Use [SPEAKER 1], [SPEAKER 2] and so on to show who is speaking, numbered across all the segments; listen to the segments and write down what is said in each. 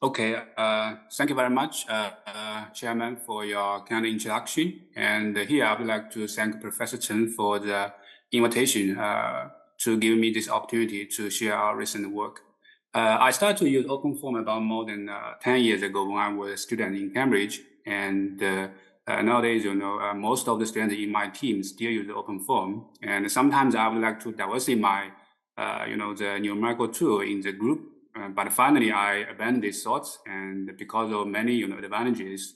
[SPEAKER 1] Okay, thank you very much, Chairman, for your kind introduction. And here I would like to thank Professor Chen for the invitation to give me this opportunity to share our recent work. I started to use OpenFOAM about more than 10 years ago when I was a student in Cambridge. And nowadays, most of the students in my team still use OpenFOAM. And sometimes I would like to diversify the numerical tool in the group. But finally, I abandoned these thoughts, and because of many advantages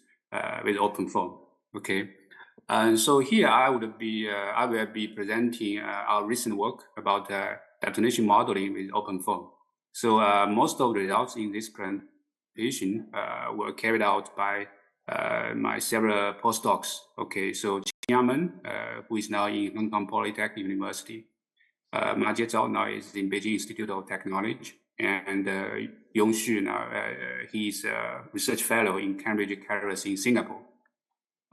[SPEAKER 1] with OpenFOAM. Okay, and so here I will be presenting our recent work about detonation modeling with OpenFOAM. So most of the results in this presentation were carried out by my several postdocs. Okay, so Qiangmen, who is now in Hong Kong Polytechnic University. Ma Jiezhao now is in Beijing Institute of Technology, and Yong Xu now he's a research fellow in Cambridge Campus in Singapore.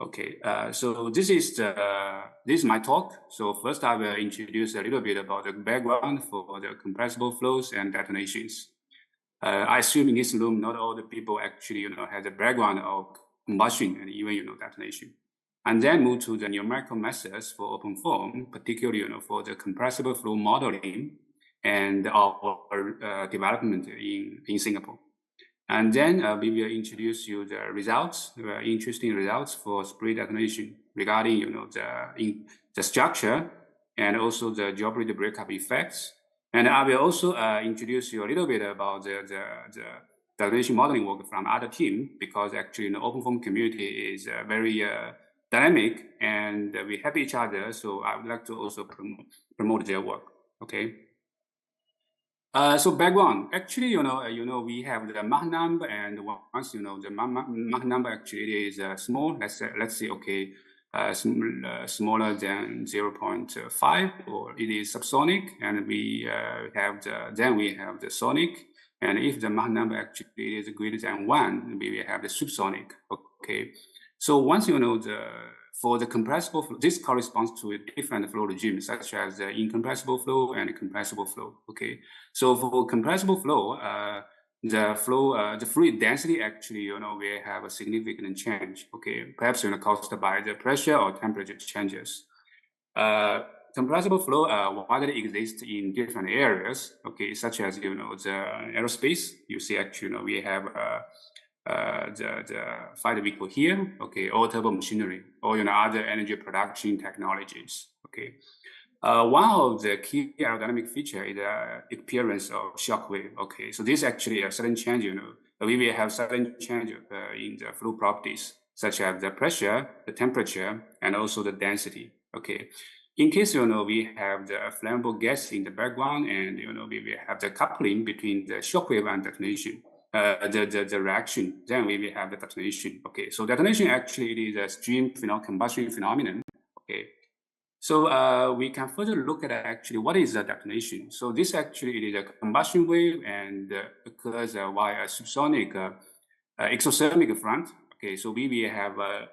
[SPEAKER 1] Okay, so this is my talk. So first I will introduce a little bit about the background for the compressible flows and detonations. I assume in this room not all the people actually have the background of combustion and even detonation. And then move to the numerical methods for OpenFOAM, particularly for the compressible flow modeling and our development in Singapore. And then we will introduce you the results, interesting results for spray detonation regarding the structure and also the geometry breakup effects. And I will also introduce you a little bit about the detonation modeling work from other team, because actually the OpenFOAM community is very dynamic and we help each other. So I would like to also promote their work. Okay. So background, actually, we have the Mach number, and once the Mach number actually is small. Let's say, okay, smaller than 0.5, or it is subsonic, and we have the sonic. And if the Mach number actually is greater than 1, we will have the subsonic. Okay. So once for the compressible flow, this corresponds to a different flow regime, such as the incompressible flow and compressible flow. Okay, so for compressible flow, the fluid density actually will have a significant change. Okay, perhaps caused by the pressure or temperature changes. Compressible flow widely exists in different areas. Okay, such as the aerospace. You see, actually, we have the fighter vehicle here, okay, or turbo machinery, or other energy production technologies. Okay, one of the key aerodynamic feature is the appearance of shock wave. Okay, so this actually a sudden change. We will have sudden change in the flow properties, such as the pressure, the temperature, and also the density. Okay. In case we have the flammable gas in the background, and we will have the coupling between the shock wave and detonation. The reaction, then we will have the detonation. Okay, so detonation actually it is a stream combustion phenomenon. Okay, so we can further look at actually what is the detonation. So this actually it is a combustion wave and occurs via a subsonic exothermic front. Okay, so we will have a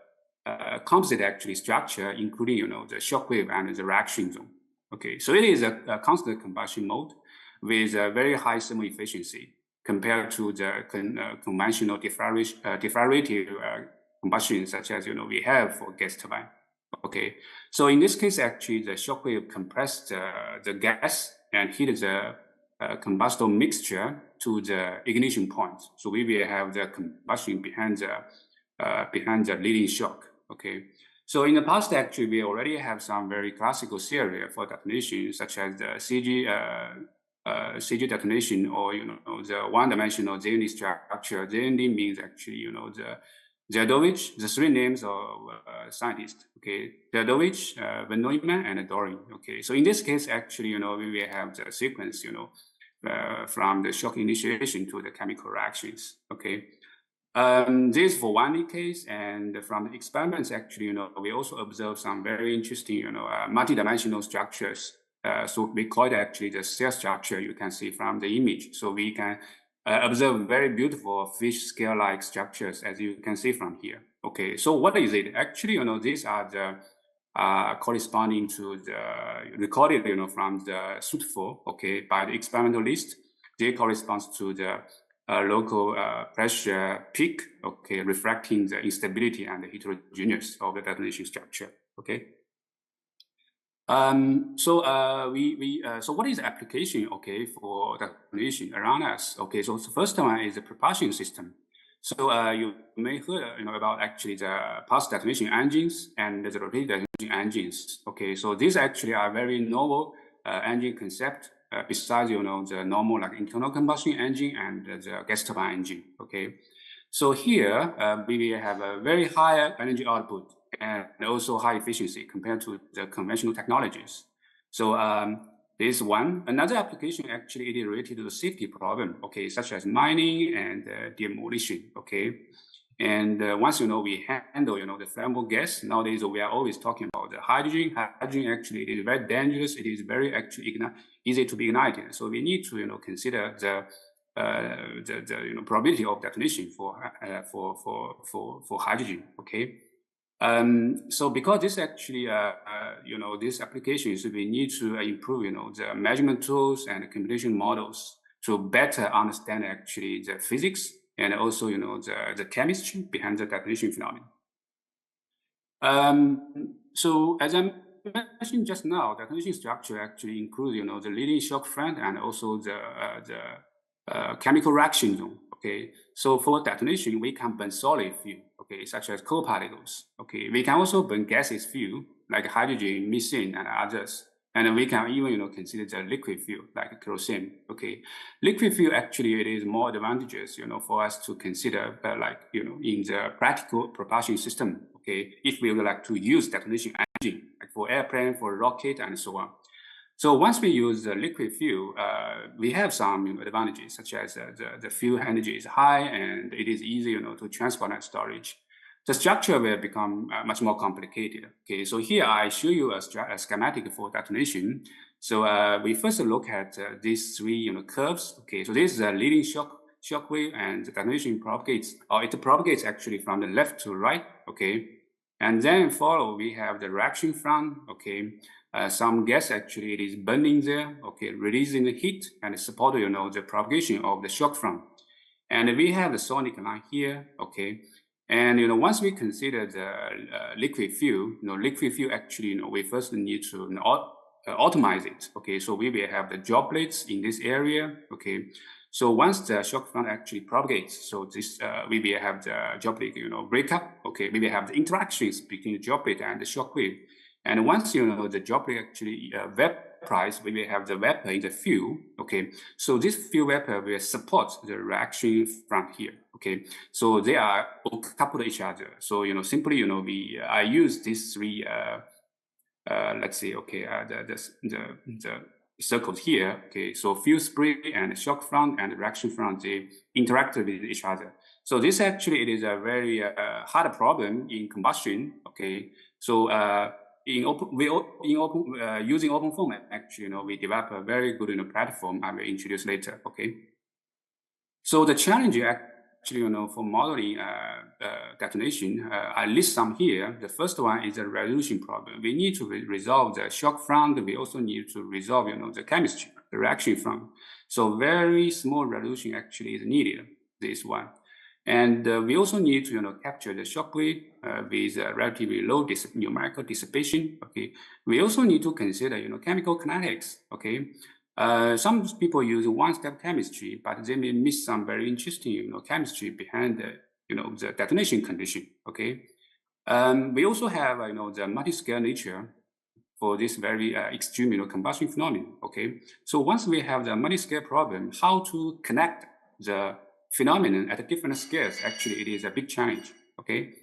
[SPEAKER 1] composite actually structure, including the shock wave and the reaction zone. Okay, so it is a constant combustion mode with a very high thermal efficiency compared to the conventional deflagrative combustion, such as we have for gas turbine. Okay, so in this case, actually, the shock wave compressed the gas and heated the combustible mixture to the ignition point. So we will have the combustion behind the leading shock. Okay, so in the past, actually, we already have some very classical theory for detonation, such as the CG detonation, or the one-dimensional ZND structure. ZND means actually the Zadovich, the three names of scientists. Okay, Zadovich, Van Neumann, and Doring. Okay, so in this case, actually, we will have the sequence, from the shock initiation to the chemical reactions. Okay, this is for one case, and from the experiments, actually, we also observe some very interesting, multi-dimensional structures. So we call it actually the cell structure you can see from the image. So we can observe very beautiful fish scale-like structures, as you can see from here. Okay, so what is it? Actually, these are the corresponding to the recorded, from the SUT4, okay, by the experimental list. They correspond to the local pressure peak, okay, reflecting the instability and the heterogeneous of the detonation structure, okay. So what is the application, okay, for detonation around us? Okay, so the first one is the propulsion system. So you may heard about actually the pulse detonation engines and the rotating detonation engines. Okay, so these actually are very novel engine concept besides the normal like internal combustion engine and the gas turbine engine. Okay, so here we have a very high energy output and also high efficiency compared to the conventional technologies. So this one. Another application actually it is related to the safety problem, okay, such as mining and demolition, okay. And once we handle the flammable gas, nowadays we are always talking about the hydrogen. Hydrogen actually it is very dangerous. It is very actually easy to be ignited. So we need to consider the probability of detonation for hydrogen, okay. So because this actually, this applications, we need to improve, the measurement tools and computation models to better understand actually the physics and also, the chemistry behind the detonation phenomenon. So as I mentioned just now, the detonation structure actually includes, the leading shock front and also the chemical reaction zone. Okay, so for detonation, we can burn solid fuel, okay, such as coal particles. Okay, we can also burn gaseous fuel like hydrogen, methane, and others. And we can even, consider the liquid fuel like kerosene. Okay, liquid fuel actually it is more advantageous, for us to consider, in the practical propulsion system. Okay, if we would like to use detonation engine like for airplane, for rocket, and so on. So once we use the liquid fuel, we have some advantages, such as the fuel energy is high and it is easy, to transport and storage. The structure will become much more complicated. Okay, so here I show you a schematic for detonation. So we first look at these three curves. Okay, so this is a leading shock wave, and the detonation propagates, or it propagates actually from the left to right. Okay, and then follow we have the reaction front. Okay. Some gas actually it is burning there, okay, releasing the heat and support, the propagation of the shock front. And we have the sonic line here, okay. And once we consider the liquid fuel, liquid fuel actually, we first need to optimize it, okay. So we will have the droplets in this area, okay. So once the shock front actually propagates, so this we will have the droplet, breakup, okay. We will have the interactions between the droplet and the shock wave. And once the droplet actually vaporize, we will have the vapor in the fuel. Okay, so this fuel vapor will support the reaction front here. Okay, so they are coupled to each other. So simply I use these three. Let's say okay, the circles here. Okay, so fuel spray and shock front and reaction front, they interact with each other. So this actually it is a very hard problem in combustion. Okay, so using OpenFOAM, actually, we develop a very good platform I will introduce later. Okay. So the challenge actually, for modeling detonation, I list some here. The first one is the resolution problem. We need to resolve the shock front. We also need to resolve, the chemistry, the reaction front. So very small resolution actually is needed. This one. And we also need to capture the shock wave with relatively low numerical dissipation. Okay, we also need to consider chemical kinetics. Okay, some people use one-step chemistry, but they may miss some very interesting chemistry behind the the detonation condition. Okay, we also have the multi-scale nature for this very extreme combustion phenomenon. Okay, so once we have the multi-scale problem, how to connect the phenomenon at different scales, actually it is a big challenge. Okay,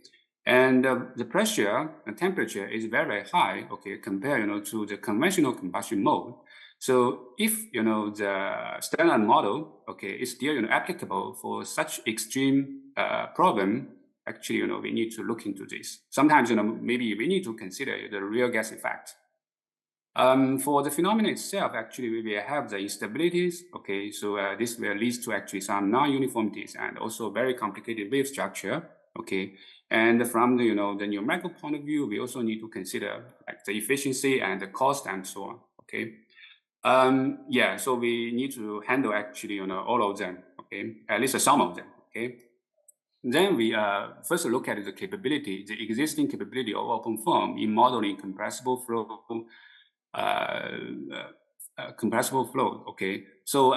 [SPEAKER 1] and the pressure and temperature is very high. Okay, compared to the conventional combustion mode. So if the standard model, okay, is still applicable for such extreme problem, actually we need to look into this. Sometimes maybe we need to consider the real gas effect. For the phenomenon itself, actually, we will have the instabilities. Okay, so this will lead to actually some non-uniformities and also very complicated wave structure. Okay, and from the the numerical point of view, we also need to consider like the efficiency and the cost and so on. Okay, yeah, so we need to handle actually all of them. okay, at least some of them, okay. Then we first look at the capability, the existing capability of OpenFOAM in modeling compressible flow, okay. So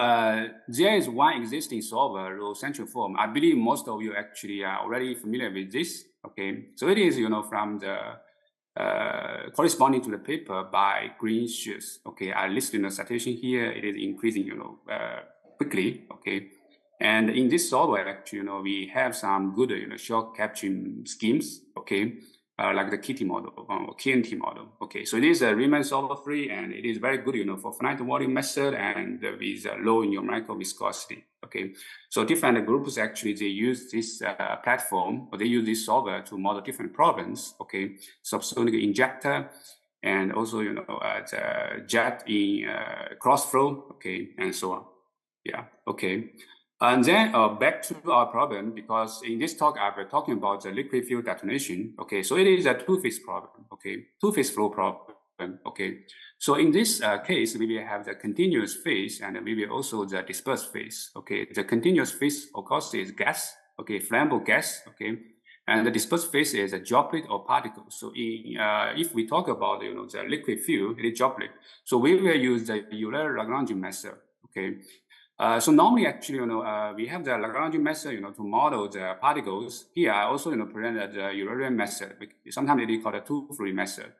[SPEAKER 1] there is one existing solver, row-central form. I believe most of you actually are already familiar with this, okay. So it is, from the corresponding to the paper by Green Shears, okay. I listed the citation here. It is increasing, quickly, okay. And in this software, actually, we have some good, shock capturing schemes, okay, like the KT model or KNT model, okay. So it is a Riemann solver free, and it is very good, for finite volume method and with low numerical viscosity, okay. So different groups actually they use this platform, or they use this solver to model different problems, okay. Subsonic injector, and also the jet in cross flow, okay, and so on. Yeah, okay. And then back to our problem, because in this talk I've been talking about the liquid fuel detonation. Okay, so it is a two-phase problem. Okay, two-phase flow problem. Okay, so in this case we will have the continuous phase, and we will also the dispersed phase. Okay, the continuous phase of course is gas. Okay, flammable gas. Okay, and the dispersed phase is a droplet or particle. So if we talk about the liquid fuel, it is droplet. So we will use the Euler-Lagrange method. Okay. So normally, actually, we have the Lagrange method, to model the particles. Here, I also, presented the Eulerian method. Sometimes it is called a two-fluid method.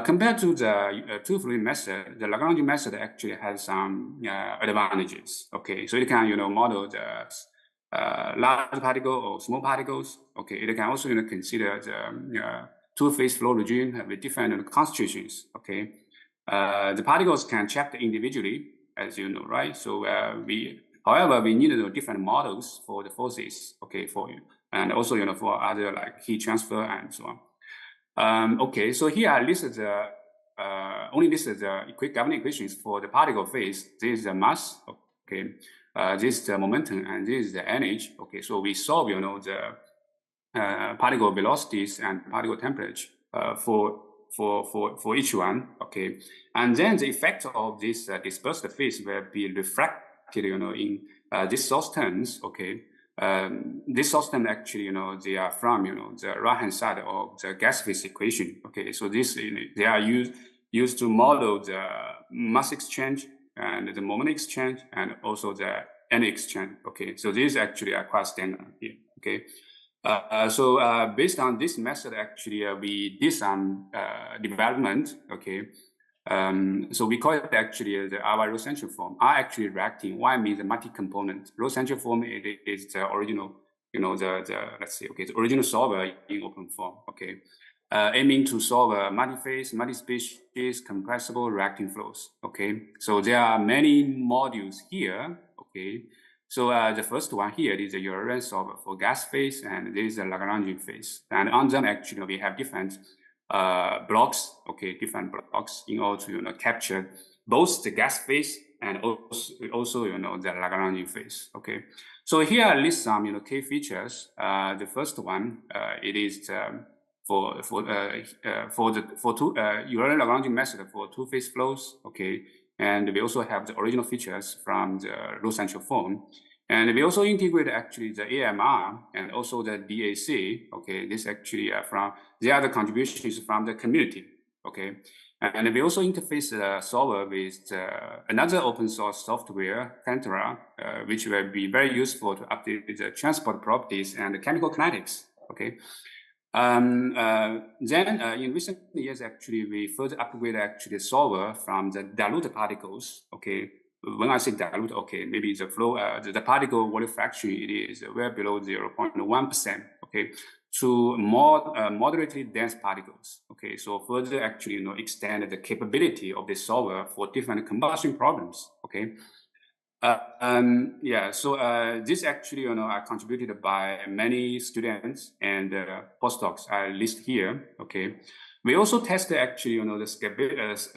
[SPEAKER 1] Compared to the two-fluid method, the Lagrange method actually has some advantages. Okay, so it can, model the large particle or small particles. Okay, it can also, consider the two-phase flow regime with different concentrations. Okay, the particles can check individually, as you know, right? So however, we need different models for the forces, okay, for you, and also for other like heat transfer and so on. Okay, so here I listed the only listed the quick governing equations for the particle phase. This is the mass, okay. This is the momentum, and this is the energy. Okay, so we solve the particle velocities and particle temperature for each one, okay, and then the effect of this dispersed phase will be reflected, in this source terms, okay. This source term actually, they are from the right hand side of the gas phase equation, okay. So this they are used to model the mass exchange and the moment exchange and also the energy exchange, okay. So these actually are quite standard here, okay. So based on this method, actually, we did some development, okay. So we call it actually the RY row-central form. R actually reacting. Y means the multi-component. Row-central form is the original, let's say, okay, the original solver in OpenFOAM, okay. Aiming to solve multi-phase, multi-species, compressible reacting flows, okay. So there are many modules here, okay. So the first one here is the Eulerian solver for gas phase, and this is the Lagrangian phase. And on them, actually, we have different blocks, okay, different blocks in order to capture both the gas phase and also the Lagrangian phase, okay. So here I list some key features. The first one, it is for two Eulerian Lagrangian method for two-phase flows, okay. And we also have the original features from the row-central form. And we also integrate actually the AMR and also the DAC, okay. This actually they are the contributions from the community, okay. And we also interface the solver with another open source software, Cantera, which will be very useful to update the transport properties and the chemical kinetics, okay. Then in recent years, actually, we further upgraded actually the solver from the dilute particles, okay. When I say dilute, okay, maybe the flow, the particle volume fraction, it is well below 0.1%, okay, to more moderately dense particles, okay. So further actually, extend the capability of the solver for different combustion problems, okay. Yeah, so this actually, are contributed by many students and postdocs I list here, okay. We also tested actually, the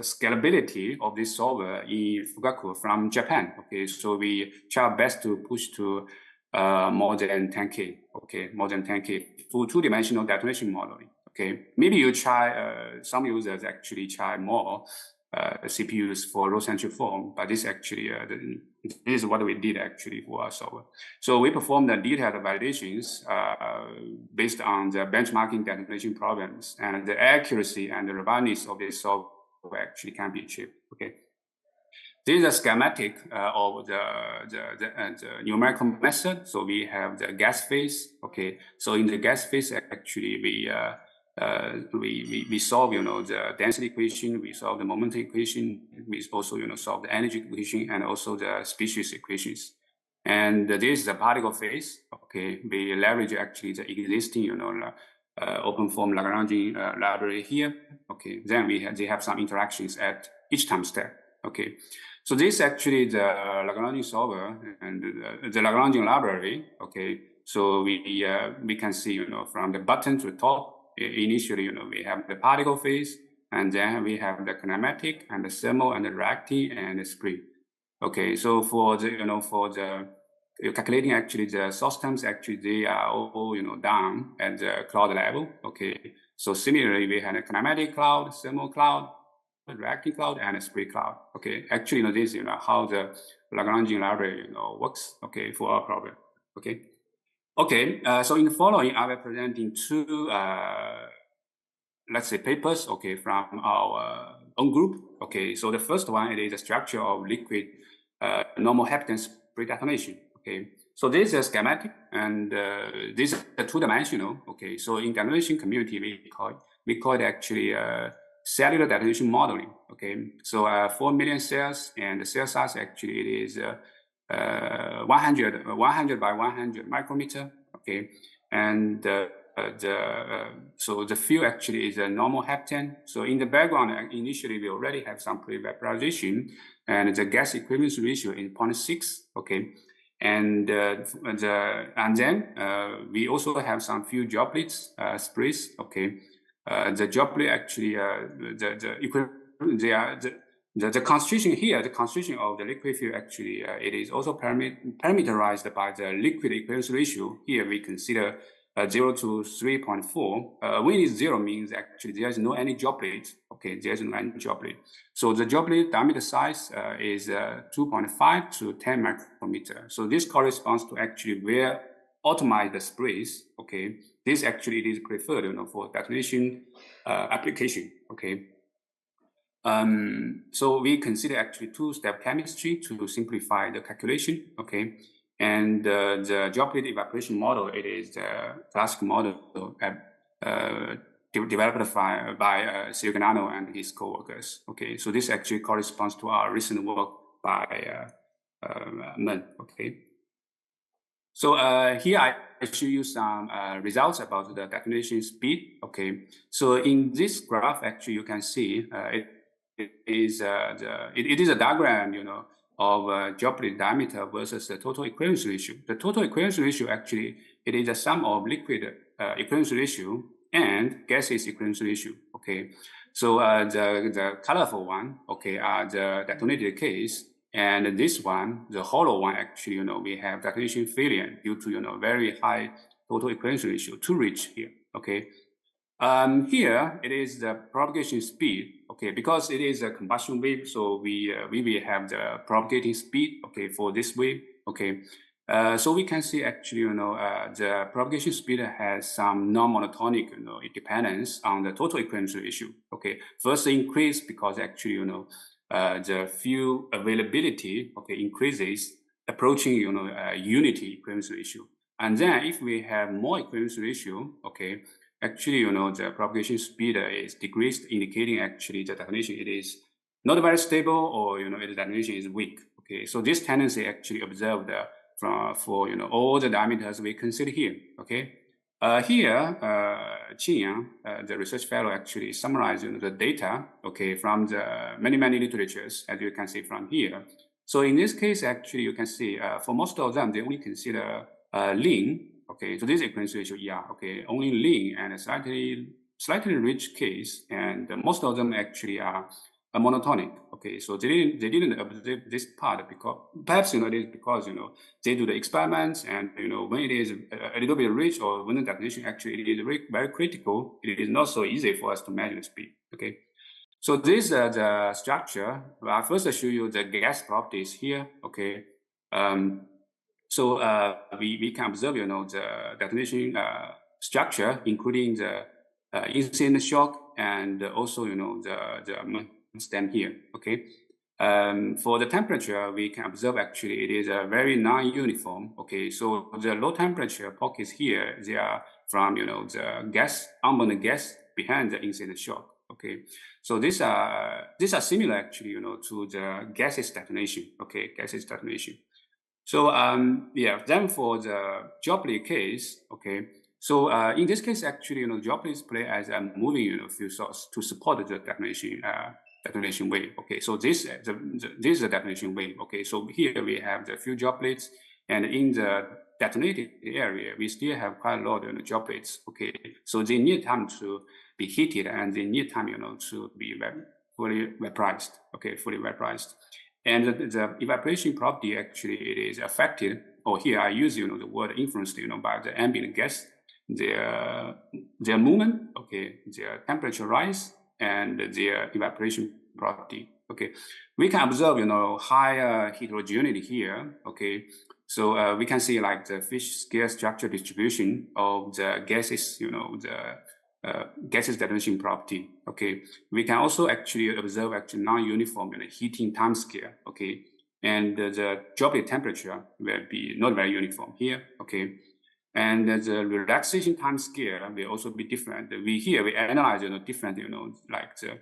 [SPEAKER 1] scalability of this solver in Fugaku from Japan, okay. So we try our best to push to more than 10K, okay, more than 10K for two-dimensional detonation modeling, okay. Maybe you try, some users actually try more, CPUs for low-centric form, but this actually, this is what we did actually for our solver. So we performed the detailed validations based on the benchmarking detonation problems, and the accuracy and the robustness of this solver actually can be achieved. Okay. This is a schematic of the numerical method. So we have the gas phase. Okay. So in the gas phase, actually, we solve, the density equation, we solve the momentum equation, we also, solve the energy equation and also the species equations. And this is the particle phase. Okay, we leverage actually the existing, OpenFOAM Lagrangian library here. Okay, then they have some interactions at each time step. Okay, so this actually the Lagrangian solver and the Lagrangian library. Okay, so we can see, from the bottom to the top. Initially, we have the particle phase, and then we have the kinematic and the thermal and the reactive and the spray. Okay, so for the calculating actually the source terms, actually they are all down at the cloud level. Okay, so similarly we have a kinematic cloud, thermal cloud, reactive cloud, and a spray cloud. Okay, actually this how the Lagrangian library works. Okay, for our problem. Okay. Okay, so in the following, I will be presenting two, let's say, papers, okay, from our own group. Okay, so the first one, it is the structure of liquid normal haptens pre-detonation. Okay, so this is a schematic, and this is a two-dimensional. Okay, so in detonation community, we call it actually cellular detonation modeling. Okay, so 4 million cells, and the cell size actually it is 100 by 100 micrometer. Okay, and so the field actually is a normal heptane. So in the background, initially we already have some pre-vaporization, and the gas equivalence ratio is 0.6. Okay, and then we also have some few droplets sprays. Okay, the droplet actually the concentration here, the concentration of the liquid field actually, it is also parameterized by the liquid equivalence ratio. Here we consider 0 to 3.4. When it's 0 means actually there is no any droplet. Okay, there is no any droplet. So the droplet diameter size is 2.5 to 10 micrometer. So this corresponds to actually where optimize the sprays. Okay, this actually is preferred, for detonation application. Okay. So we consider actually two-step chemistry to simplify the calculation. Okay, and the droplet evaporation model, it is the classic model developed by Sirganano and his co-workers. Okay, so this actually corresponds to our recent work by Men. Okay, so here I show you some results about the detonation speed. Okay, so in this graph, actually you can see it is a diagram, of droplet diameter versus the total equivalence ratio. The total equivalence ratio actually, it is a sum of liquid equivalence ratio and gaseous equivalence ratio. Okay, so the colorful one, okay, are the detonated case, and this one, the hollow one, actually, we have detonation failure due to very high total equivalence ratio to reach here. Okay. Here it is the propagation speed, okay, because it is a combustion wave, so we will have the propagating speed, okay, for this wave, okay. So we can see actually, the propagation speed has some non-monotonic, dependence on the total equivalence ratio, okay. First increase because actually, the fuel availability, okay, increases approaching, unity equivalence ratio. And then if we have more equivalence ratio, okay, actually, the propagation speed is decreased, indicating actually the detonation it is not very stable, or the detonation is weak. Okay, so this tendency actually observed for all the diameters we consider here. Okay, here Qin, the research fellow, actually summarized the data. Okay, from the many literatures, as you can see from here. So in this case, actually, you can see for most of them they only consider lean. Okay, so this equivalence ratio, yeah, okay, only lean and a slightly rich case, and most of them actually are monotonic. Okay, so they didn't observe this part because perhaps it is because they do the experiments, and when it is a little bit rich, or when the detonation actually it is very critical, it is not so easy for us to measure the speed. Okay, So this is the structure. I'll first show you the gas properties here. Okay. So we can observe, the detonation structure, including the incident shock and also, the stem here. Okay. For the temperature, we can observe actually it is a very non-uniform. Okay, so the low temperature pockets here, they are from the gas, unbounded gas behind the incident shock. Okay, so these are similar actually to the gases detonation. Okay, gases detonation. So yeah, then for the droplet case, okay. So in this case, actually, droplets play as a moving fuel source to support the detonation wave. Okay, so this is the detonation wave. Okay, so here we have the few droplets, and in the detonated area, we still have quite a lot of droplets. Okay, so they need time to be heated, and they need time, to be fully vaporized. Okay, fully vaporized. And the evaporation property actually it is affected, or here I use the word influenced by the ambient gas, their movement, okay, their temperature rise, and their evaporation property. Okay, we can observe higher heterogeneity here. Okay, so we can see like the fish scale structure distribution of the gases, the gases detonation property. Okay, we can also actually observe non-uniform heating time scale. Okay, and the droplet temperature will be not very uniform here. Okay, and the relaxation time scale will also be different. We analyze different like the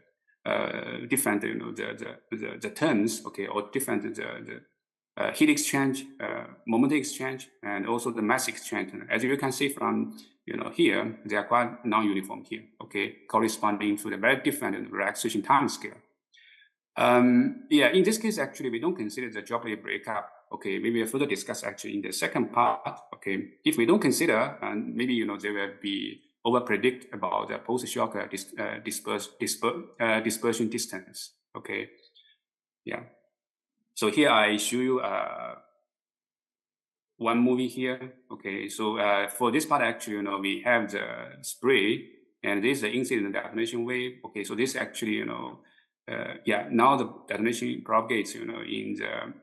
[SPEAKER 1] different the terms. Okay, or different the heat exchange, moment exchange, and also the mass exchange. As you can see from here, they are quite non-uniform here. Okay, corresponding to the very different relaxation time scale. Yeah, in this case, actually, we don't consider the droplet breakup. Okay, we will further discuss actually in the second part. Okay, if we don't consider, maybe there will be over predict about the post-shock dispersion distance. Okay, yeah. So here I show you one movie here. Okay, so for this part actually, we have the spray, and this is the incident detonation wave. Okay, so this actually, yeah, now the detonation propagates, in the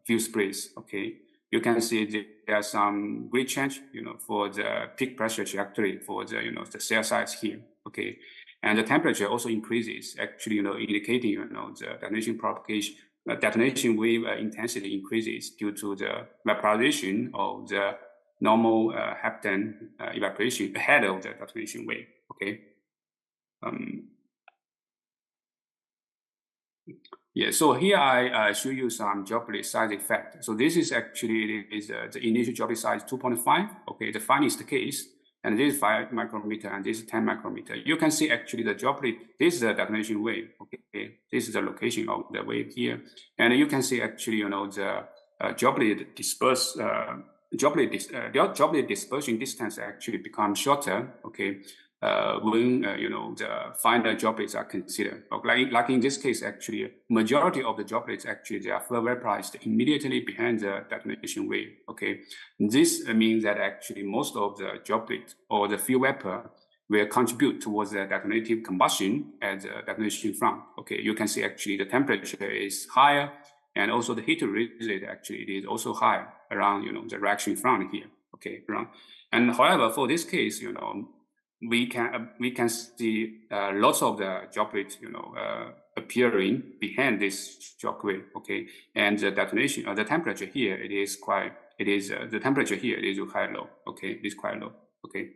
[SPEAKER 1] few sprays. Okay, you can see there are some great change, for the peak pressure trajectory for the, the cell size here. Okay, and the temperature also increases, actually, indicating, the detonation propagation. Detonation wave intensity increases due to the vaporization of the normal heptane evaporation ahead of the detonation wave. Okay. Yeah, so here I show you some droplet size effect. So this is actually the initial droplet size 2.5. Okay, the finest case, and this is 5 micrometer, and this is 10 micrometer. You can see actually the droplet. This is the detonation wave. Okay, this is the location of the wave here, and you can see actually the droplet droplet dispersion distance actually becomes shorter. Okay. When the final droplets are considered. Like in this case, actually, majority of the droplets actually they are vaporized immediately behind the detonation wave. Okay, this means that actually most of the droplet or the fuel vapor will contribute towards the detonative combustion at the detonation front. Okay, you can see actually the temperature is higher, and also the heat rate actually it is also high around the reaction front here. Okay, around. And however, for this case, we can see lots of the droplets, appearing behind this shock wave. Okay, and the detonation, the temperature here, the temperature here is quite low. Okay, it is quite low. Okay.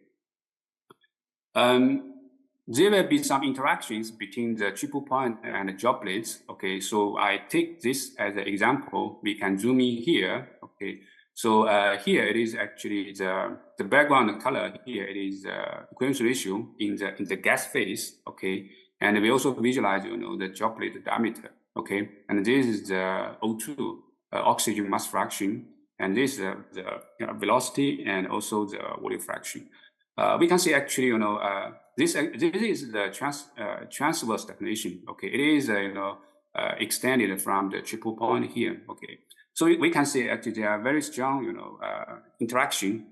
[SPEAKER 1] There will be some interactions between the triple point and the droplets. Okay, so I take this as an example. We can zoom in here. Okay. So here it is actually the background color here. It is equivalence ratio in the gas phase. Okay, and we also visualize the droplet diameter. Okay, and this is the O2 oxygen mass fraction, and this is the velocity and also the volume fraction. We can see actually this is the transverse detonation. Okay, it is extended from the triple point here. Okay. So we can see actually there are very strong, interaction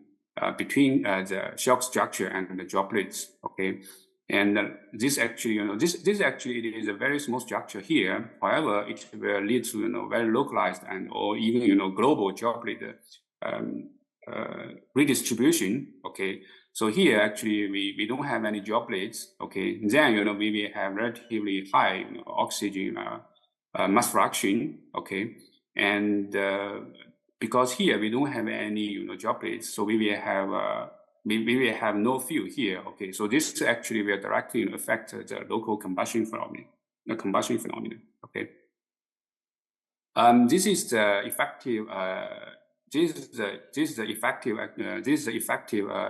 [SPEAKER 1] between the shock structure and the droplets. Okay, And this actually, this actually it is a very small structure here. However, it will lead to, very localized and or even, global droplet redistribution. Okay. So here actually we don't have any droplets. Okay. Then, we will have relatively high oxygen mass fraction. Okay. And because here we don't have any droplets, so we will have we will have no fuel here. Okay, so this actually will directly affect the local combustion phenomenon. Okay, this is the effective. This is the effective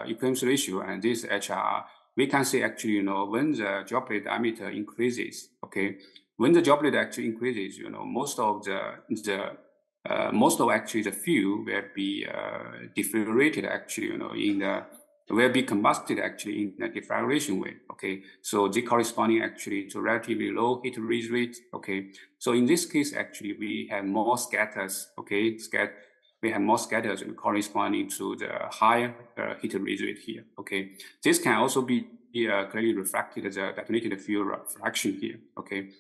[SPEAKER 1] equivalence ratio, and this HRR. We can see actually, when the droplet diameter increases. Okay, when the droplet actually increases, most of actually the fuel will be deflagrated actually, in the will be combusted actually in a deflagration way. Okay, so the corresponding actually to relatively low heat release rate. Okay, so in this case actually we have more scatters. Okay, we have more scatters corresponding to the higher heat release rate here. Okay, this can also be clearly reflected as a detonated fuel fraction here. Okay.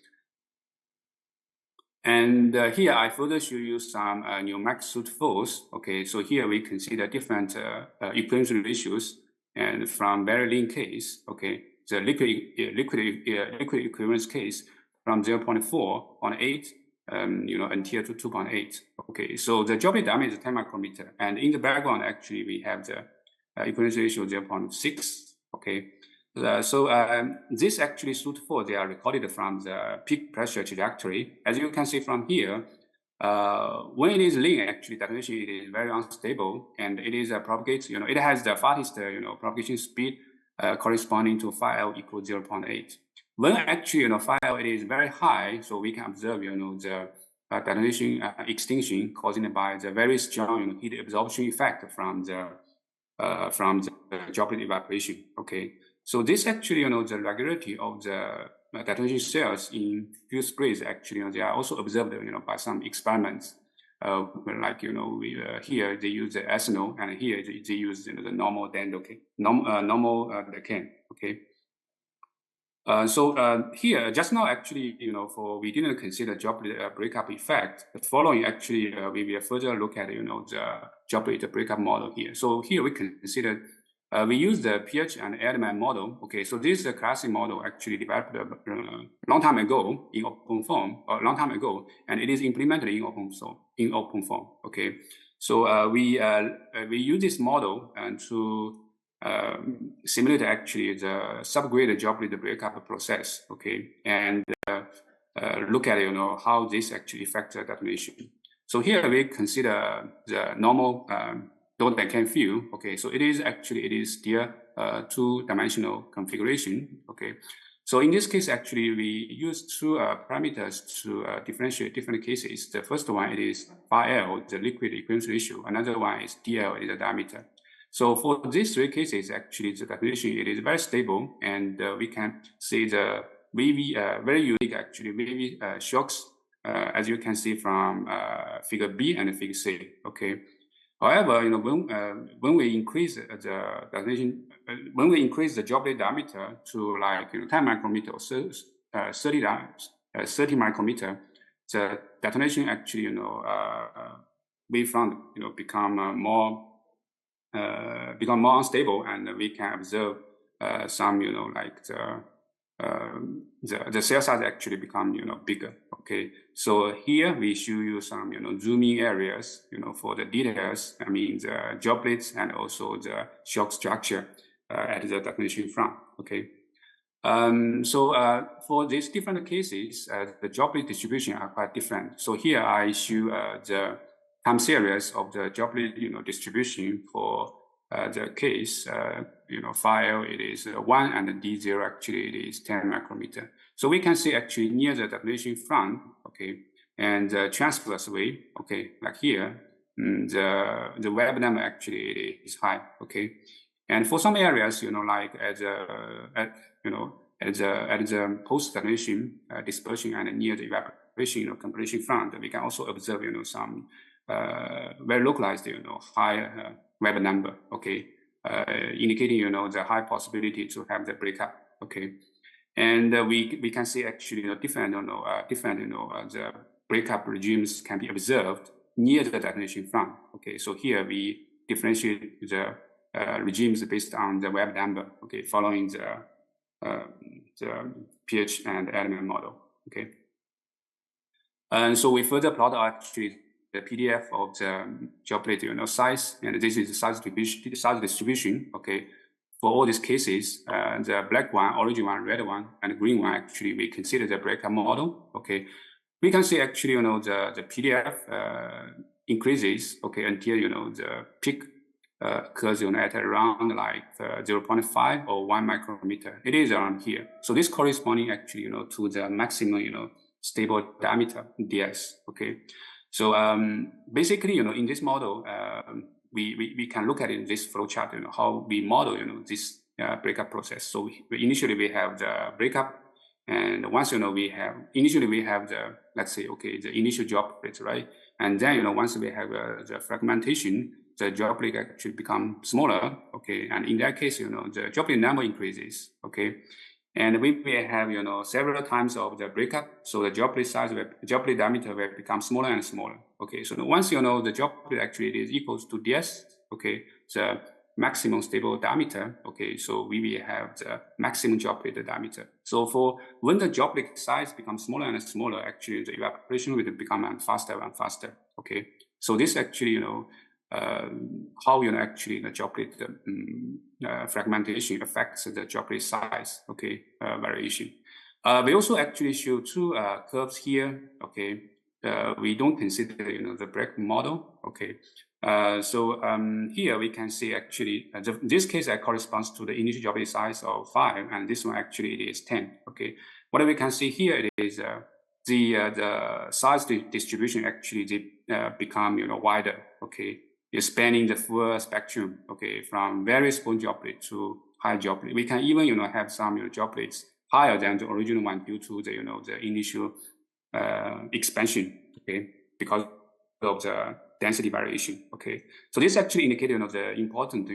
[SPEAKER 1] And here I further show you some pneumatic soot force. Okay, so here we consider different equivalence ratios, and from very lean case, okay, the liquid equivalence case from 0.4 on 8, until to 2.8. Okay, so the droplet diameter is 10 micrometer, and in the background actually we have the equivalence ratio 0.6. Okay. This actually soot force, they are recorded from the peak pressure trajectory. As you can see from here, when it is lean, actually detonation it is very unstable, and it is propagates. It has the fastest propagation speed corresponding to phi L equals 0.8. When actually phi L it is very high, so we can observe the detonation extinction caused by the very strong heat absorption effect from the droplet evaporation. Okay. So this actually, the regularity of the detonation cells in fuel sprays actually, they are also observed, by some experiments. Like, here they use the ethanol, and here they use the normal dandocane, normal decane. Okay. Here, just now, actually, we didn't consider droplet breakup effect. The following, actually, we will further look at, the droplet breakup model here. So here we consider, we use the pH and element model. Okay, so this is a classic model actually developed a long time ago in OpenFOAM, and it is implemented in OpenFOAM. Okay, so we use this model and to simulate actually the subgrade droplet breakup process. Okay, and look at how this actually affects the detonation. So here we consider the normal decane field. Okay, so it is still two-dimensional configuration. Okay, so in this case actually we use two parameters to differentiate different cases. The first one it is phi L, the liquid equivalence ratio. Another one is DL, is the diameter. So for these three cases, actually, the detonation it is very stable, and we can see the very unique actually wavy shocks, as you can see from figure B and figure C. Okay. However, when we increase the detonation, when we increase the droplet diameter to like 10 micrometer or 30 micrometer, the detonation actually we found become more unstable, and we can observe some like the cell size actually become bigger. Okay, so here we show you some zooming areas for the details. I mean the droplets and also the shock structure at the detonation front. Okay. For these different cases, the droplet distribution are quite different. So here I show the time series of the droplet distribution for the case phi L it is 1, and D0 actually it is 10 micrometer. So we can see actually near the detonation front, okay, and the transverse way, okay, like here, the web number actually it is high, okay. And for some areas, like at the post-detonation dispersion and near the evaporation, completion front, we can also observe, some very localized, high web number, okay, indicating, the high possibility to have the breakup. okay. And we can see actually different the breakup regimes can be observed near the detonation front. Okay, so here we differentiate the regimes based on the web number. Okay, following the pH and element model. Okay, and so we further plot actually the PDF of the droplet size, and this is the size distribution. Okay. For all these cases, the black one, orange one, red one, and green one, actually, we consider the breakup model. Okay, we can see actually, the PDF increases, okay, until the peak occurs at around like 0.5 or 1 micrometer. It is around here. So this corresponding actually, to the maximum, stable diameter ds. Okay, so basically, in this model, we can look at it in this flowchart, how we model, this breakup process. So initially we have the breakup, and once initially we have the, let's say, okay, the initial droplet, right? And then once we have the fragmentation, the droplet actually become smaller, okay? And in that case, the droplet number increases, okay? And we may have, several times of the breakup. So the droplet size, droplet diameter will become smaller and smaller. Okay, so once the droplet actually is equals to ds, okay, the maximum stable diameter, okay, so we will have the maximum droplet diameter. So for when the droplet size becomes smaller and smaller, actually the evaporation will become faster and faster. Okay, so this actually, how actually the droplet fragmentation affects the droplet size, okay, variation. We also actually show two curves here, okay. We don't consider the break model, okay. So here we can see actually this case corresponds to the initial droplet size of 5, and this one actually it is 10, okay. What we can see here it is the size distribution actually they become wider, okay. Is spanning the full spectrum, okay, from very small droplet to high droplet. We can even, have some droplets higher than the original one due to the, the initial expansion, okay, because of the density variation, okay. So this actually indicated, the important,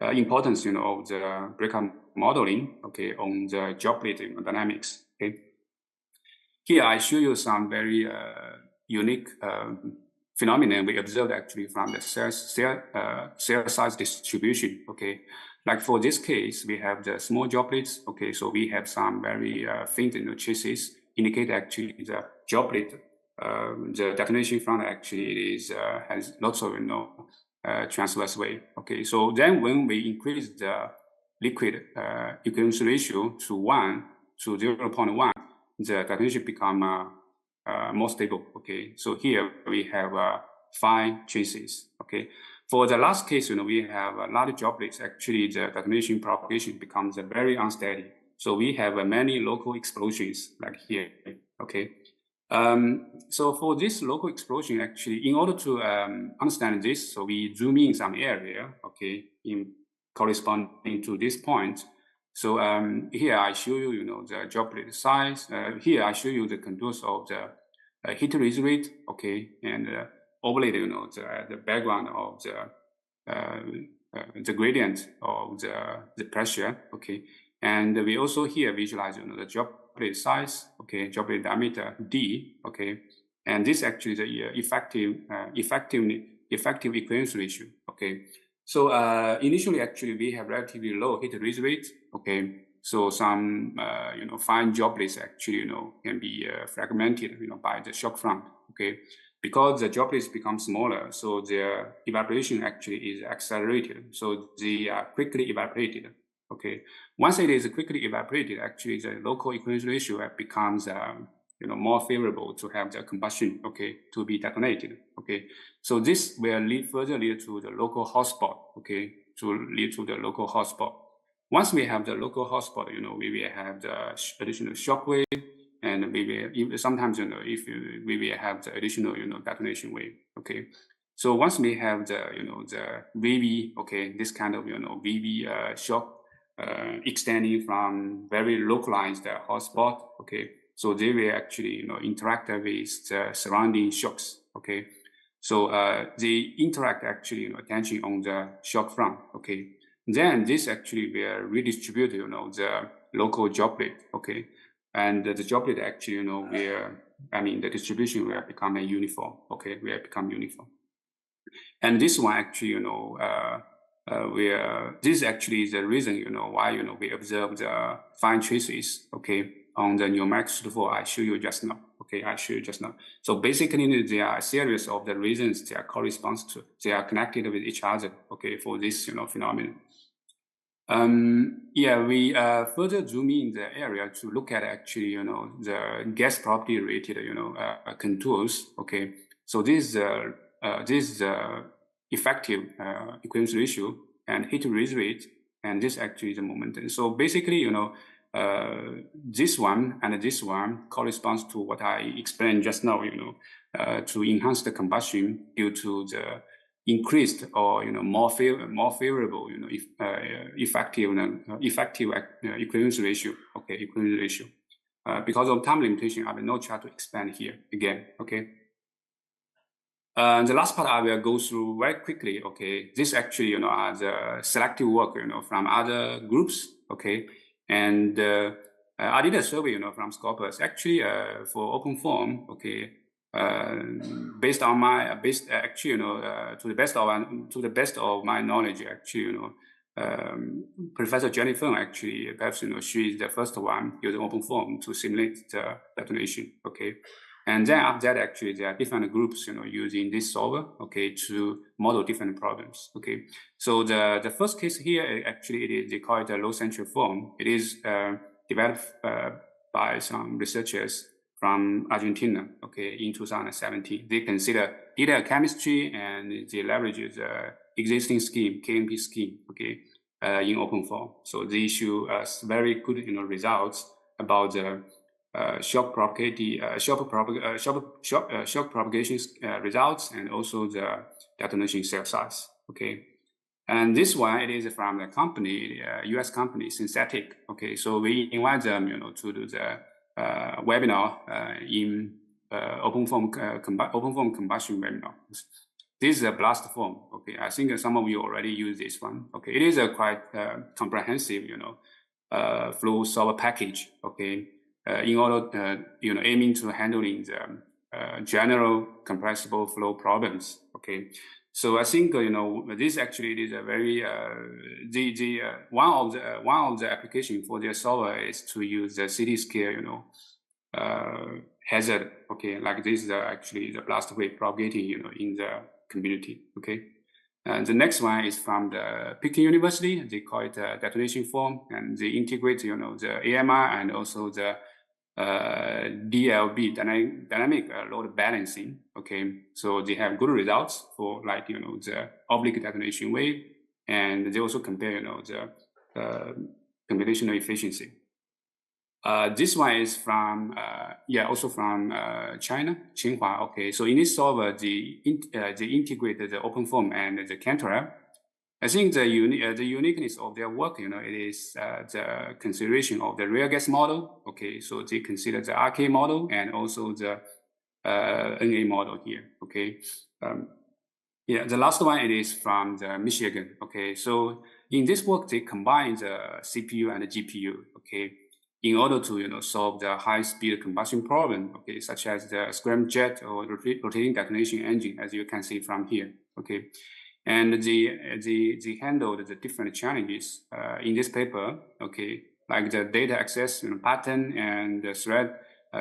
[SPEAKER 1] importance, of the breakup modeling, okay, on the droplet dynamics, okay. Here I show you some very unique phenomenon we observed actually from the cell size distribution, okay. Like for this case, we have the small droplets, okay, so we have some very faint traces indicate actually the droplet, the detonation front actually is has lots of transverse wave, okay. So then when we increase the liquid equivalence ratio to 1 to 0.1, the detonation become more stable, okay. So here we have 5 traces, okay. For the last case, we have a lot of droplets. Actually, the detonation propagation becomes very unsteady. So we have many local explosions like here, okay. So for this local explosion, actually, in order to understand this, so we zoom in some area, okay, in corresponding to this point. So here I show you, the droplet size. Here I show you the contours of the heat release rate, okay, and overlay, the background of the gradient of the pressure, okay, and we also here visualize, the droplet size, okay, droplet diameter d, okay, and this actually the effective equivalence ratio, okay. So initially, actually, we have relatively low heat release rate, okay. So some, fine droplets actually, can be fragmented, by the shock front, okay. Because the droplets become smaller, so their evaporation actually is accelerated. So they are quickly evaporated, okay. Once it is quickly evaporated, actually the local equivalence ratio becomes, more favorable to have the combustion, okay, to be detonated, okay. So this will further lead to the local hotspot, okay, to lead to the local hotspot. Once we have the local hotspot, we will have the additional shock wave, and we will sometimes, if we will have the additional, detonation wave, okay. So once we have the, the VV, okay, this kind of, VV shock extending from very localized hotspot, okay. So they will actually, interact with the surrounding shocks, okay. So they interact actually, attention on the shock front, okay. Then this actually will redistribute, the local droplet, okay? And the droplet actually, the distribution will become a uniform, okay? Will become uniform. And this one actually, this actually is the reason, why, we observe the fine traces, okay, on the numeric suitable I showed you just now, okay, So basically, there are a series of the reasons they are they are connected with each other, okay, for this, phenomenon. We further zoom in the area to look at actually, the gas property related, contours. Okay, so this is effective equivalence ratio and heat release rate, and this actually is the momentum. So basically, this one and this one corresponds to what I explained just now. To enhance the combustion due to the increased or more favorable effective equivalence ratio. Okay, equivalence ratio. Because of time limitation, I will not try to expand here again. Okay. The last part I will go through very quickly. Okay, this actually are the selective work from other groups. Okay, and I did a survey from Scopus actually for OpenFOAM. Okay. Based on my to the best of my knowledge, actually, Professor Jenny Feng actually, perhaps she is the first one using OpenFOAM to simulate the detonation. Okay, and then after that, actually, there are different groups using this solver, okay, to model different problems. Okay, so the first case here actually they call it a low central form. It is developed by some researchers from Argentina, okay, in 2017. They consider data chemistry and they leverage the existing scheme, KMP scheme, okay, in OpenFOAM. So they issue us very good, results about the shock propagation results and also the detonation cell size, okay. And this one, it is from the company, US company, Synthetic. Okay, so we invite them, to do the webinar in OpenFOAM combustion webinar. This is a blast form. Okay, I think some of you already use this one. Okay, it is a quite comprehensive, flow solver package. Okay, in order, aiming to handling the general compressible flow problems. Okay. So I think this actually is a very one of the application for their solver is to use the city scale hazard. Okay, like this is actually the blast wave propagating in the community. Okay, and the next one is from the Peking University. They call it a detonation form, and they integrate the AMR and also the DLB, dynamic load balancing. Okay, so they have good results for like the oblique detonation wave, and they also compare the computational efficiency. This one is from also from China, Tsinghua. Okay, so in this solver, they integrated the OpenFOAM and the Cantor. I think the uniqueness of their work, it is the consideration of the real gas model. Okay, so they consider the RK model and also the NA model here. Okay, the last one it is from the Michigan. Okay, so in this work they combine the CPU and the GPU. Okay, in order to solve the high-speed combustion problem. Okay, such as the scramjet or rotating detonation engine, as you can see from here. Okay. And they handled the different challenges in this paper, okay, like the data access pattern and the thread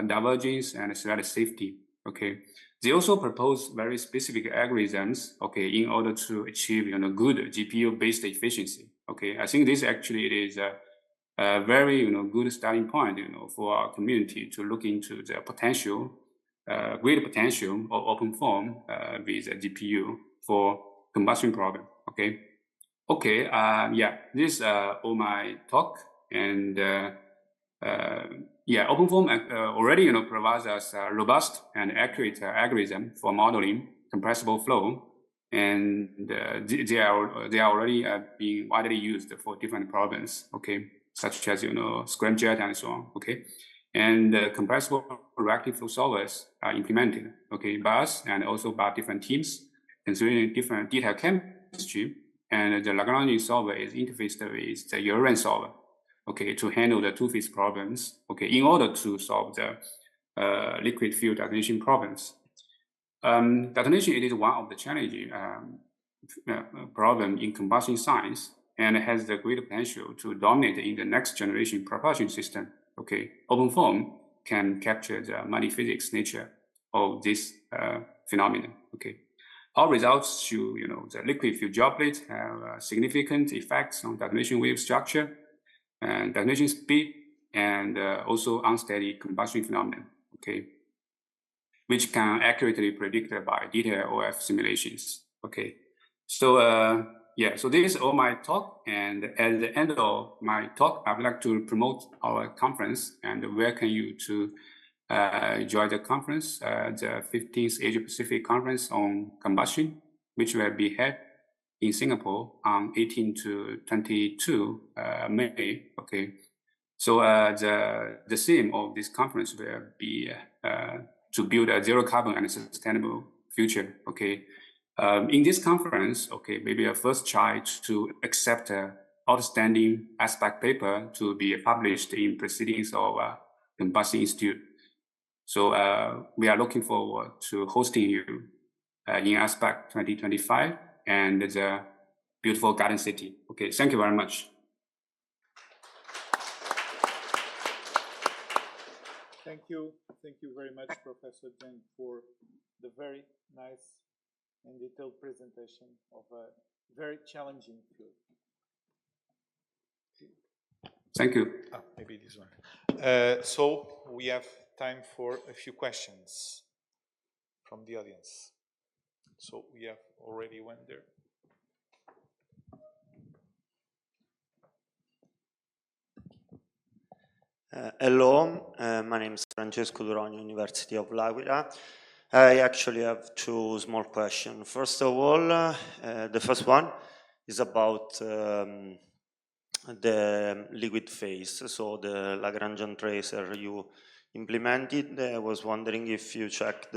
[SPEAKER 1] divergence and thread safety, okay. They also propose very specific algorithms, okay, in order to achieve good GPU-based efficiency, okay. I think this actually is a very good starting point for our community to look into the potential, great potential of OpenFOAM with a GPU for combustion problem. Okay. Okay. This is all my talk, and OpenFOAM already provides us a robust and accurate algorithm for modeling compressible flow, and they are already being widely used for different problems. Okay, such as scramjet and so on. Okay, and compressible reactive flow solvers are implemented. Okay, by us and also by different teams, considering different detailed chemistry. and the Lagrangian solver is interfaced with the Euler solver, okay, to handle the two-phase problems, okay, in order to solve the liquid field detonation problems. Detonation is one of the challenging problem in combustion science, and has the great potential to dominate in the next generation propulsion system. Okay, OpenFOAM can capture the many physics nature of this phenomenon. Okay, our results show, the liquid fuel droplets have significant effects on detonation wave structure and detonation speed, and also unsteady combustion phenomenon. Okay, which can accurately predict by detailed OF simulations. Okay, so yeah, so this is all my talk, and at the end of my talk, I would like to promote our conference and welcome you to join the conference, the 15th Asia Pacific Conference on Combustion, which will be held in Singapore on 18 to 22 May. Okay, so the theme of this conference will be to build a zero carbon and sustainable future. Okay, in this conference, okay, maybe a first try to accept an outstanding aspect paper to be published in Proceedings of Combustion Institute. So we are looking forward to hosting you in Aspect 2025 and the beautiful Garden City. Okay, thank you very much.
[SPEAKER 2] Thank you very much, Professor Zheng, for the very nice and detailed presentation of a very challenging field.
[SPEAKER 1] Thank you.
[SPEAKER 2] Maybe this one. So we have time for a few questions from the audience. So we have already went there.
[SPEAKER 3] Hello, my name is Francesco Durogno, University of L'Aquila. I actually have two small questions. First of all, the first one is about the liquid phase, so the Lagrangian tracer you implemented. I was wondering if you checked,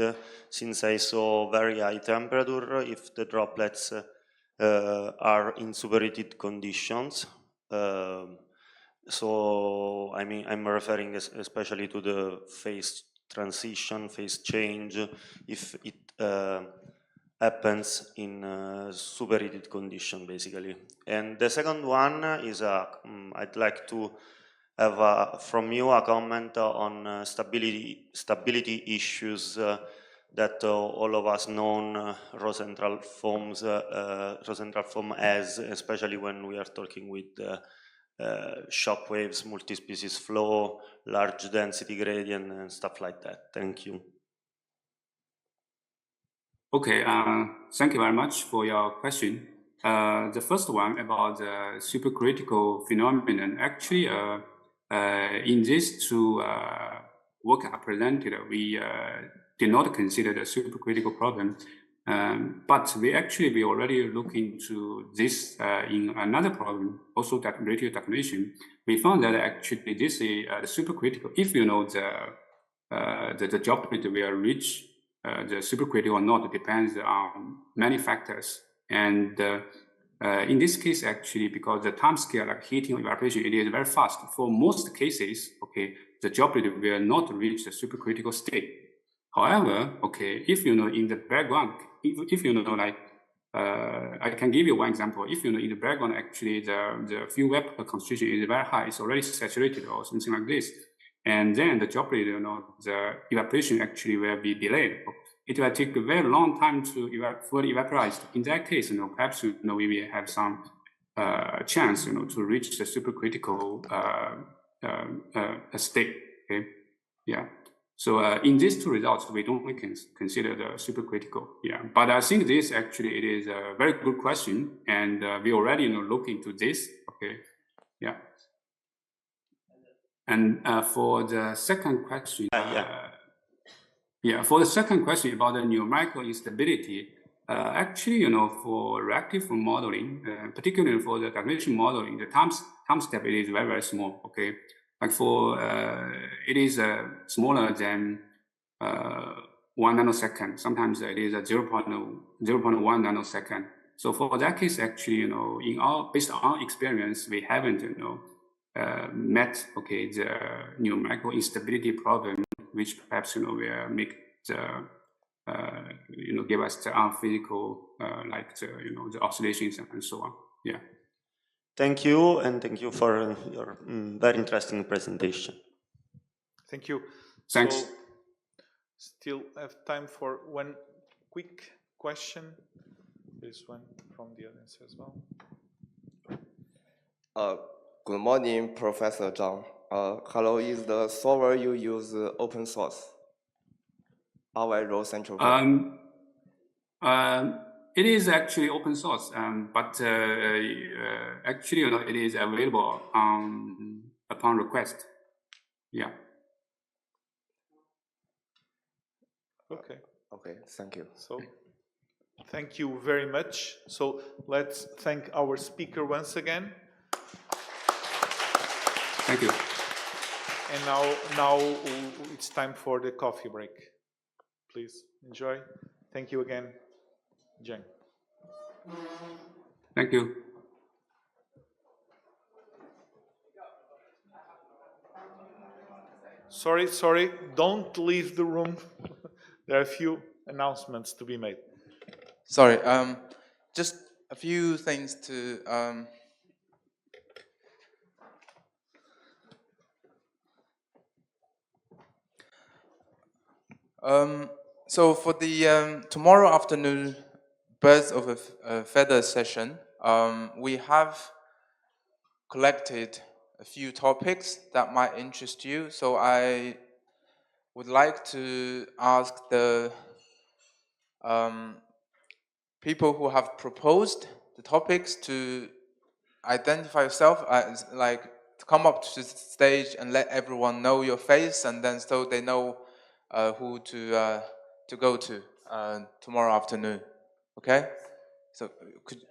[SPEAKER 3] since I saw very high temperature, if the droplets are in superheated conditions. So I mean, I'm referring especially to the phase transition, phase change, if it happens in superheated condition, basically. And the second one is I'd like to have from you a comment on stability issues that all of us know Rosenthal foam has, especially when we are talking with shock waves, multi-species flow, large density gradient, and stuff like that. Thank you.
[SPEAKER 1] Okay, thank you very much for your question. The first one about the supercritical phenomenon. Actually, in these two work I presented, we did not consider the supercritical problem. But we already look into this in another problem, also that radial detonation. We found that actually this is supercritical. If you know the droplet will reach the supercritical or not, depends on many factors. And in this case, actually, because the time scale, like heating or evaporation, it is very fast. For most cases, okay, the droplet will not reach the supercritical state. However, okay, if you know in the background, if you know, like, I can give you one example. If you know in the background, actually the fuel vapor concentration is very high, it's already saturated or something like this, and then the droplet, the evaporation actually will be delayed. It will take a very long time to fully evaporize. In that case, perhaps we will have some chance, to reach the supercritical state. Okay, yeah. So in these two results, we don't consider the supercritical. Yeah, but I think this actually it is a very good question, and we already look into this. Okay, yeah. And for the second question, for the second question about the numerical instability, actually, for reactive modeling, particularly for the detonation modeling, the time step it is very, very small. Okay. Like for, it is smaller than 1 nanosecond. Sometimes it is a 0.1 nanosecond. So for that case, actually, based on our experience, we haven't, met, the numerical instability problem, which perhaps, will make the, give us the unphysical, like the oscillations and so on. Yeah.
[SPEAKER 3] Thank you, and thank you for your very interesting presentation.
[SPEAKER 2] Thank you.
[SPEAKER 1] Thanks.
[SPEAKER 2] So, still have time for one quick question. This one from the audience as well.
[SPEAKER 4] Good morning, Professor Zhang. Hello, is the solver you use open source? Our role central.
[SPEAKER 1] It is actually open source, but actually, it is available upon request. Yeah.
[SPEAKER 2] Okay.
[SPEAKER 4] Okay, thank you.
[SPEAKER 2] So, thank you very much. So, let's thank our speaker once again.
[SPEAKER 1] Thank you.
[SPEAKER 2] And now it's time for the coffee break. Please enjoy. Thank you again, Zheng.
[SPEAKER 1] Thank you.
[SPEAKER 2] Sorry, don't leave the room. There are a few announcements to be made.
[SPEAKER 5] Sorry, just a few things to so for the tomorrow afternoon Birds of a Feather session, we have collected a few topics that might interest you. So I would like to ask the people who have proposed the topics to identify yourself, like to come up to the stage and let everyone know your face, and then so they know who to go to tomorrow afternoon. Okay, so could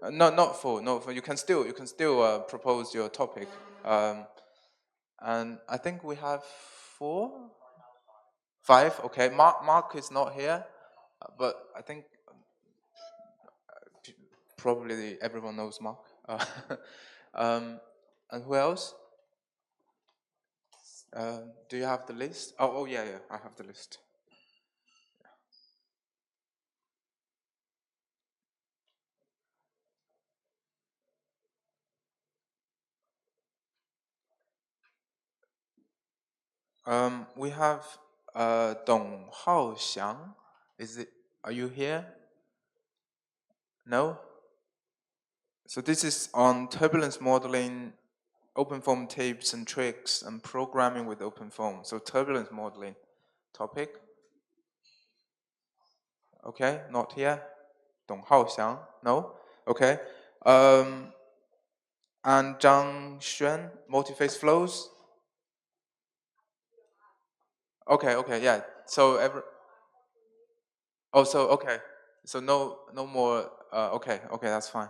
[SPEAKER 5] not full. You can still propose your topic, and I think we have 5. Okay, Mark is not here, but I think probably everyone knows Mark. And who else? Do you have the list? Oh yeah, I have the list. We have Dong Haoxiang. Are you here? No? So this is on turbulence modeling, OpenFOAM tapes and tricks, and programming with OpenFOAM. So turbulence modeling topic. Okay, not here. Dong Haoxiang, no? Okay. And Zhang Xuan, multi-phase flows. Okay, yeah. So okay. So no more. Okay, that's fine.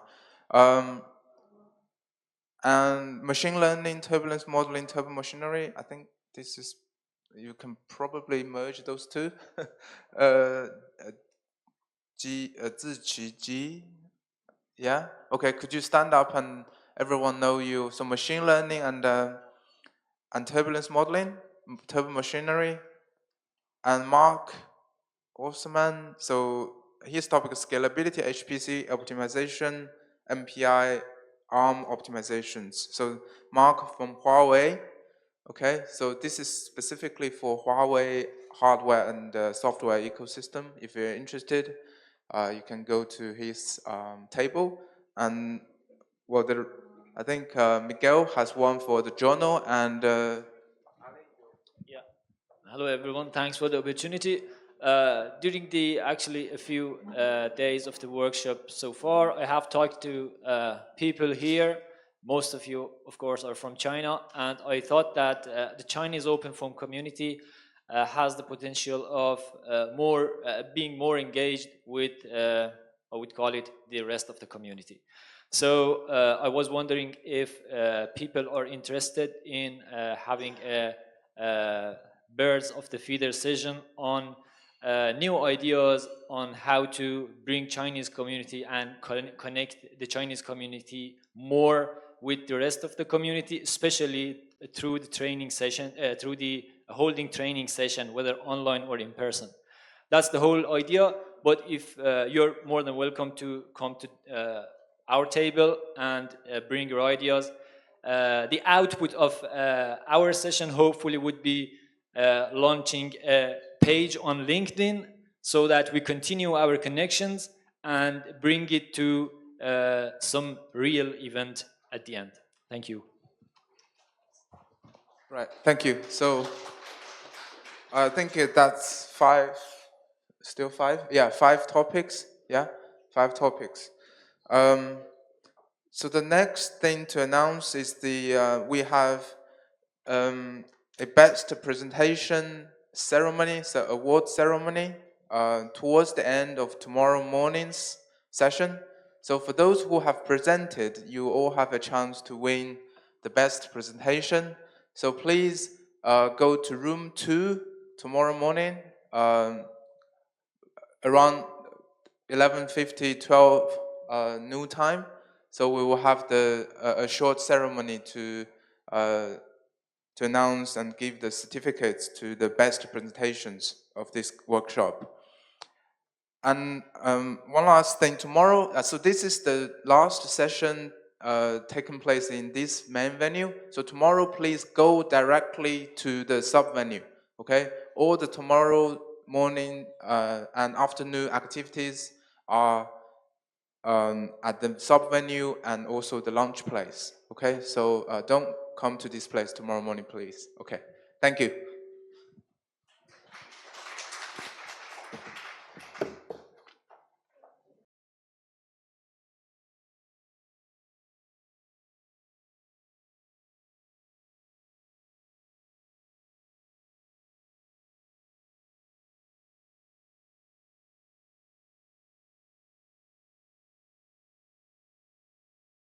[SPEAKER 5] And machine learning, turbulence modeling, turbomachinery. I think this is, you can probably merge those two. Ziqi. Yeah. Okay. Could you stand up and everyone know you? So machine learning and turbulence modeling, turbomachinery, and Mark Osman. So his topic is scalability, HPC optimization, MPI, ARM optimizations. So Mark from Huawei. Okay, so this is specifically for Huawei hardware and software ecosystem. If you're interested, you can go to his table. And well, I think Miguel has one for the journal, and
[SPEAKER 6] yeah. Hello everyone, thanks for the opportunity. During actually a few days of the workshop so far, I have talked to people here. Most of you, of course, are from China, and I thought that the Chinese OpenFOAM community has the potential of being more engaged with, I would call it, the rest of the community. So I was wondering if people are interested in having a birds of the feeder session on new ideas on how to bring Chinese community and connect the Chinese community more with the rest of the community, especially through the training session, through the holding training session, whether online or in person. That's the whole idea. But if you're more than welcome to come to our table and bring your ideas. The output of our session hopefully would be launching a page on LinkedIn so that we continue our connections and bring it to some real event at the end. Thank you.
[SPEAKER 5] Right, thank you. So I think that's 5, still 5? Yeah, 5 topics. Yeah, 5 topics. So the next thing to announce is we have a best presentation ceremony, so award ceremony, towards the end of tomorrow morning's session. So for those who have presented, you all have a chance to win the best presentation. So please go to room 2 tomorrow morning around 11:50, 12 noon time. So we will have a short ceremony to announce and give the certificates to the best presentations of this workshop. And one last thing, tomorrow, so this is the last session taking place in this main venue. So tomorrow, please go directly to the sub-venue, okay? All the tomorrow morning and afternoon activities are at the sub-venue and also the lunch place, okay? So don't come to this place tomorrow morning, please. Okay, thank you.